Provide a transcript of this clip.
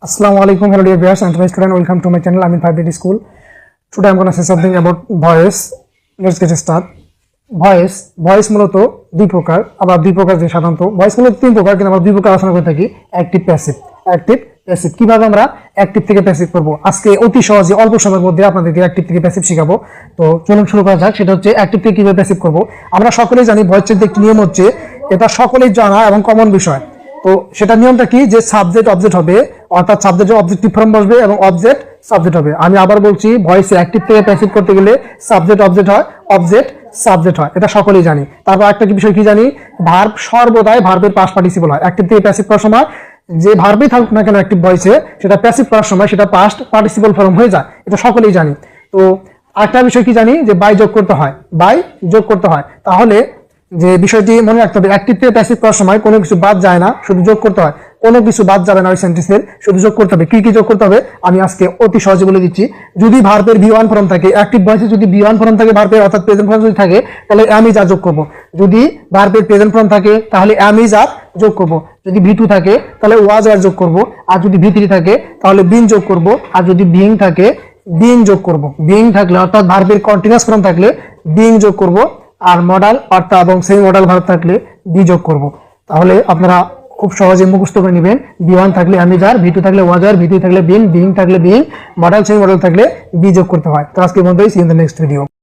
Assalamualaikum, hello dear viewers and students, welcome to my channel. I'm in 5D School. Today I'm going to say something about voice. Let's get start. Voice মূলত দুই প্রকার, আবার দুই প্রকার যে সাধারণত voice মূলত তিন প্রকার, কিন্তু আমরা দুই প্রকার আলোচনা করে থাকি, অ্যাক্টিভ প্যাসিভ। কিভাবে আমরা অ্যাক্টিভ থেকে প্যাসিভ করব, আজকে অতি সহজে অল্প সময়ের মধ্যে আপনাদেরকে অ্যাক্টিভ থেকে প্যাসিভ শেখাবো। তো চলুন শুরু করা যাক। সেটা হচ্ছে অ্যাক্টিভ থেকে কিভাবে প্যাসিভ করব। আমরা সকলেই জানি ভয়েস চেঞ্জের একটি নিয়ম হচ্ছে, এটা সকলেই জানা এবং কমন বিষয়। তো সেটা নিয়মটা কি, যে সাবজেক্ট অবজেক্ট হবে, অর্থাৎ সাবজেক্টের অবজেক্টিভ ফর্ম বসবে এবং অবজেক্ট সাবজেক্ট হবে। আমি আবার বলছি, ভয়েসে অ্যাক্টিভ থেকে প্যাসিভ করতে গেলে সাবজেক্ট অবজেক্ট হয়, অবজেক্ট সাবজেক্ট হয়, এটা সকলেই জানি। তারপর একটা বিষয় কি জানি, ভার্ব সর্বদাই ভার্বের পাস্ট পার্টিসিপল হয়। অ্যাক্টিভ থেকে প্যাসিভ করার সময় যে ভার্বই থাকুক না কেন অ্যাক্টিভ ভয়েসে, সেটা প্যাসিভ করার সময় সেটা পাস্ট পার্টিসিপল ফর্ম হয়ে যায়, এটা সকলেই জানি। তো আরেকটা বিষয় কি জানি, যে বাই যোগ করতে হয়, বাই যোগ করতে হয়। তাহলে যে বিষয়টি মনে রাখতে হবে, অ্যাক্টিভ থেকে প্যাসিভ করার সময় কোনো কিছু বাদ যায় না, শুধু যোগ করতে হয়। কোনো কিছু বাদ যাবে না ওই সেন্টেন্সের, শুধু যোগ করতে হবে। কি কি যোগ করতে হবে আমি আজকে অতি সহজে বলে দিচ্ছি। যদি ভার্বের V1 ফর্ম থাকে, অ্যাক্টিভ ভয়েসে যদি V1 ফর্ম থাকে ভার্বের, অর্থাৎ প্রেজেন্ট ফর্ম যদি থাকে, তাহলে am is are যোগ করব। যদি ভার্বের প্রেজেন্ট ফর্ম থাকে তাহলে am is are যোগ করব। যদি V2 থাকে তাহলে was are যোগ করব। আর যদি V3 থাকে তাহলে been যোগ করব। আর যদি being থাকে being যোগ করব। being থাকলে অর্থাৎ ভার্বের কন্টিনিউয়াস ফর্ম থাকলে being যোগ করব। আর মডাল অর্থাৎ এবং সেমি মডাল ভার্ব থাকলে বি যোগ করব। তাহলে আপনারা খুব সহজে মুখস্থ করে নেবেন। V1 থাকলে আমি যার, V2 থাকলে ওয়াজার, V3 থাকলে বিং, বিং থাকলে বিং, মডাল সেমি মডাল থাকলে বি যোগ করতে হয়। তো আজকে বন্ধু, see in the next video.